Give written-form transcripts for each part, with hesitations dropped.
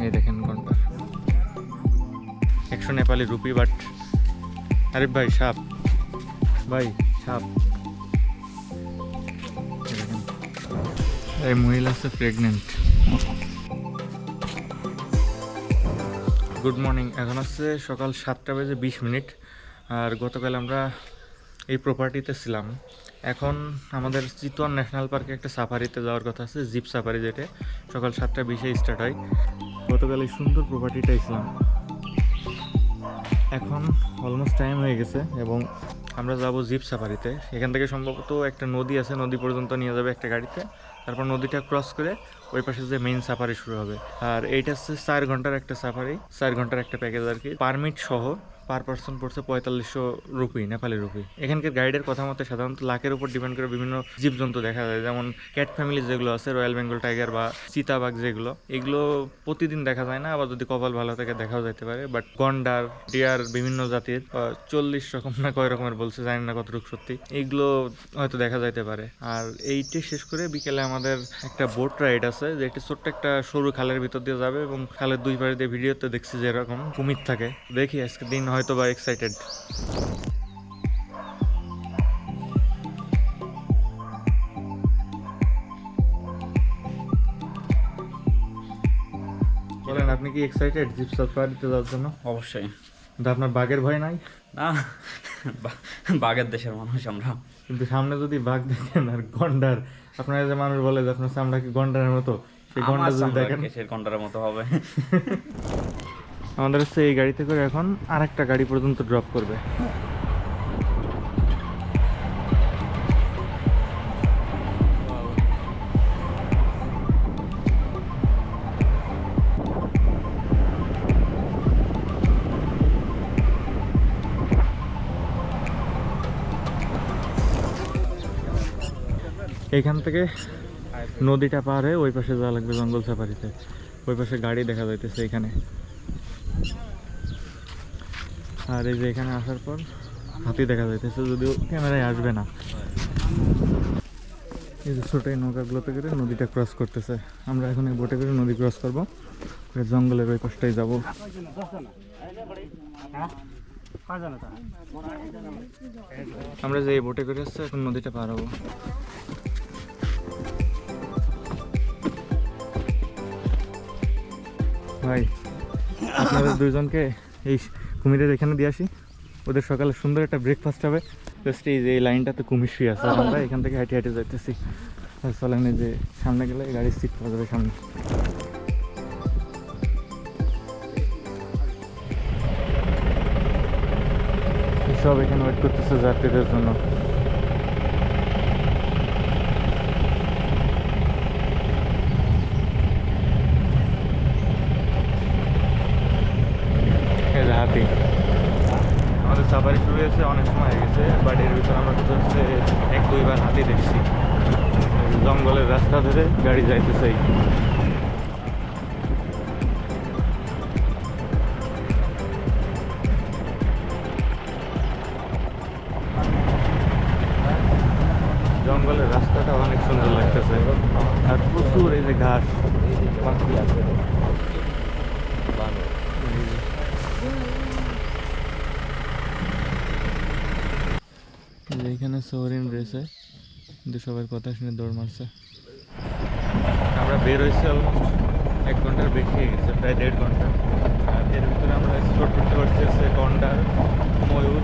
এই দেখেন গন্ডার 100 নেপালি রুপি, বাট আরে ভাই সাপ, ভাই সাপ। এই মহিলা আছে প্রেগনেন্ট। গুড মর্নিং, এখন হচ্ছে সকাল 7:20। আর গতকাল আমরা এই প্রপার্টিতে ছিলাম। এখন আমাদের চিতওয়ান ন্যাশনাল পার্কে একটা সাফারিতে যাওয়ার কথা আছে, জিপ সাফারি, যেটা সকাল 7:20 স্টার্ট হয়। গতকাল এই সুন্দর প্রপার্টিটাই ছিলাম। এখন অলমোস্ট টাইম হয়ে গেছে এবং আমরা যাব জিপ সাফারিতে। এখান থেকে সম্ভবত একটা নদী আছে, নদী পর্যন্ত নিয়ে যাবে একটা গাড়িতে, তারপর নদীটা ক্রস করে ওই পাশে যে মেইন সাফারি শুরু হবে। আর এইটা হচ্ছে 4 ঘন্টার একটা সাফারি, 4 ঘন্টার একটা প্যাকেজ আর কি। পারমিট সহ পার পার্সন পড়ছে 4500 রুপি, নেপালি রুপি। এখানকার গাইডের কথা মতে সাধারণত লাখের উপর ডিপেন্ড করে বিভিন্ন জীবজন্তু দেখা যায়, যেমন ক্যাট ফ্যামিলি যেগুলো আছে, রয়্যাল বেঙ্গল টাইগার বা চিতাবাঘ যেগুলো, এগুলো প্রতিদিন দেখা যায় না, আবার যদি কপাল ভালো থাকে দেখাও যেতে পারে। বাট গন্ডার, ডিয়ার, বিভিন্ন জাতির 40 রকম না কয় রকমের বলছে, জানি না কতটুকু সত্যি, এইগুলো হয়তো দেখা যাইতে পারে। আর এইটি শেষ করে বিকেলে আমাদের একটা বোট রাইড আছে, যে একটি ছোট্ট একটা সরু খালের ভিতর দিয়ে যাবে এবং খালের দুই পাড়ে দিয়ে ভিডিওতে দেখছি যে এরকম কুমির থাকে। দেখি আজকে দিন হয়তো বা এক্সাইটেড। বলেন, আপনি কি এক্সাইটেড জিপ সাফারিতে যাওয়ার জন্য? অবশ্যই। কিন্তু আপনার বাঘের ভয় নাই? না, বাগের দেশের মানুষ আমরা। কিন্তু সামনে যদি বাঘ দেখেন আর গন্ডার, আপনার যে মানুষ বলে যে আপনার চামড়া কি গন্ডারের মতো, সেই গন্ডার যদি দেখেন সেই গন্ডারের মতো হবে। আমাদের হচ্ছে এই গাড়িতে করে এখন আর একটা গাড়ি পর্যন্ত ড্রপ করবে। এইখান থেকে নদীটা পার হয়ে ওই পাশে যাওয়া লাগবে জঙ্গল সাফারিতে। ওই পাশে গাড়ি দেখা যাইতেছে এখানে। আর এই যে এখানে আসার পর হাতি দেখা যাইতেছে, যদিও ক্যামেরায় আসবে না। এই যে ছোট এই নৌকাগুলোতে করে নদীটা ক্রস করতেছে। আমরা এখন এই বোটে করে নদী ক্রস করবো, জঙ্গলের ওই পাশটাই যাবো। আমরা যে এই বোটে করে আসছি এখন নদীটা পার হবো। ভাই, আপনাদের দুইজনকে এই কুমিরের এখানে দিয়ে আসি, ওদের সকালে সুন্দর একটা ব্রেকফাস্ট হবে। জাস্ট এই যে এই লাইনটাতে কুমির শুয়ে আছে, আমরা এখান থেকে হাঁটে হাঁটে যাইতেছি। চলেন, যে সামনে গেলে গাড়ির সিট পাওয়া যাবে সামনে। সব এখানে ওয়েট করতেছে যাত্রীদের জন্য। হাতি, আমাদের সাফারি শুরু হয়েছে অনেক সময় হয়ে গেছে, বাট এর ভিতরে আমরা তো হচ্ছে 1-2 বার হাতি দেখছি। জঙ্গলের রাস্তা ধরে গাড়ি যাইতেছে। জঙ্গলের রাস্তাটা অনেক সুন্দর লাগতেছে, আর প্রচুর এই যে ঘাস পাখি আছে। এখানে সৌরিন রয়েছে, কিন্তু সবার কথা শুনে দৌড় মারছে। আমরা বের হয়েছি অলমোস্ট 1 ঘন্টার বেশি হয়ে গেছে, প্রায় 1.5 ঘন্টা। আর এর ভিতরে আমরা এক্সপ্লোর করতে পারছি হচ্ছে গন্ডার, ময়ূর,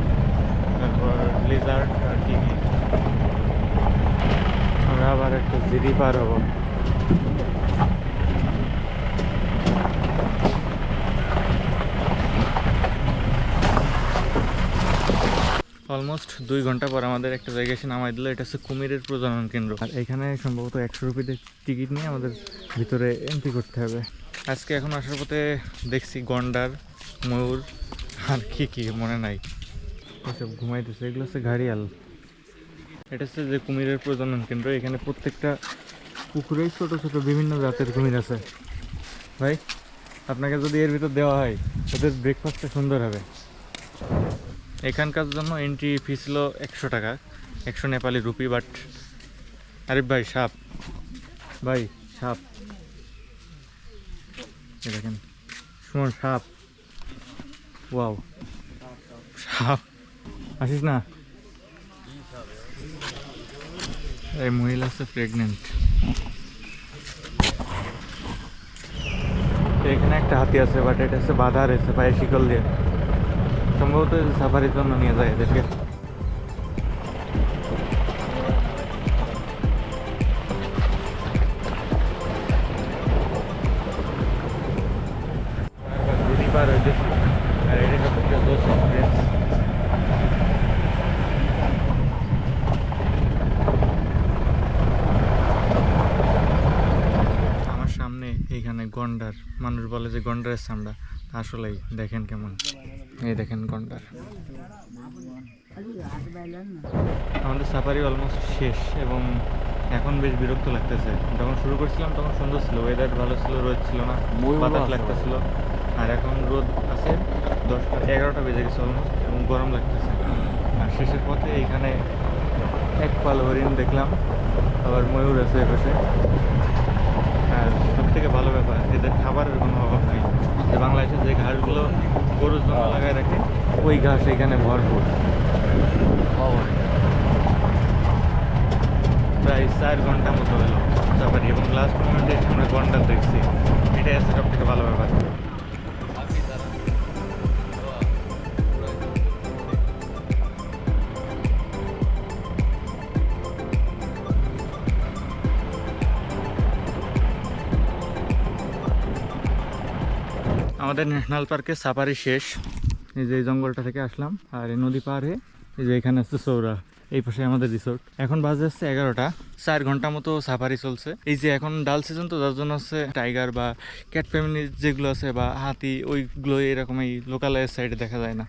তারপর লিজার্ড আর কি। আমরা আবার একটা জিডি পার হবো। অলমোস্ট 2 ঘন্টা পর আমাদের একটা জায়গায় এসে নামাই দিল। এটা হচ্ছে কুমিরের প্রজনন কেন্দ্র। আর এখানে সম্ভবত 100 রুপিতে টিকিট নিয়ে আমাদের ভিতরে এন্ট্রি করতে হবে। আজকে এখন আসার পথে দেখছি গন্ডার, ময়ূর আর কি মনে নাই, এসব ঘুমাইতেছে। এগুলো হচ্ছে ঘাড়িয়াল। এটা হচ্ছে যে কুমিরের প্রজনন কেন্দ্র। এখানে প্রত্যেকটা পুকুরেই ছোট ছোট বিভিন্ন জাতের কুমির আছে। ভাই, আপনাকে যদি এর ভিতর দেওয়া হয় ওদের ব্রেকফাস্টটা সুন্দর হবে। এখানকার জন্য এন্ট্রি ফি ছিল 100 টাকা, 100 নেপালি রুপি। বাট আরে ভাই সাপ, ভাই সাপ। এই দেখেন সুমন সাপ, ওয়াও সাপ, আসিস না। এই মহিলা আছে প্রেগনেন্ট। এখানে একটা হাতি আছে, বাট এটা হচ্ছে বাধা রয়েছে পায়ে শিকল দিয়ে, সম্ভবত সাফারির জন্য নিয়ে যায় এদেরকে। নদী পার হইতেছি, আর এটা সবথেকে দোষ এক্সপিরিয়েন্স। আমার সামনে এইখানে গন্ডার, মানুষ বলে যে গন্ডারের চামড়া, আসলেই দেখেন কেমন, এই দেখেন গন্ডার। আমাদের সাফারি অলমোস্ট শেষ এবং এখন বেশ বিরক্ত লাগতেছে। যখন শুরু করছিলাম তখন সুন্দর ছিল, ওয়েদার ভালো ছিল, রোদ ছিল না, বাতাস লাগতেছিল। আর এখন রোদ আছে, 10টা 11টা বেজে গেছে অলমোস্ট, এবং গরম লাগতেছে। আর শেষের পথে এইখানে এক পাল হরিণ দেখলাম, আবার ময়ূর আছে এপাশে। আর সব থেকে ভালো ব্যাপার, এদের খাবারের কোনো অভাব নেই। যে বাংলাদেশের যে ঘাসগুলো গরুর জন্য লাগায় রাখে, ওই ঘাস এখানে ভরপুর। প্রায় 4 ঘন্টা মতো হলো সাফারি, এবং লাস্ট মোমেন্টে আমরা গন্ডার দেখছি, এটাই আছে সব থেকে ভালো ব্যাপার। আমাদের ন্যাশনাল পার্কে সাফারি শেষ। এই যে এই জঙ্গলটা থেকে আসলাম, আর এই নদী পার হয়ে এই যে এখানে আছে সৌরা, এই পাশে আমাদের রিসোর্ট। এখন বাজে যাচ্ছে 11টা, 4 ঘন্টা মতো সাফারি চলছে। এই যে এখন ডাল সিজন, তো যার জন্য হচ্ছে টাইগার বা ক্যাট ফ্যামিলি যেগুলো আছে বা হাতি, ওইগুলো এরকম এই লোকালয়ের সাইডে দেখা যায় না।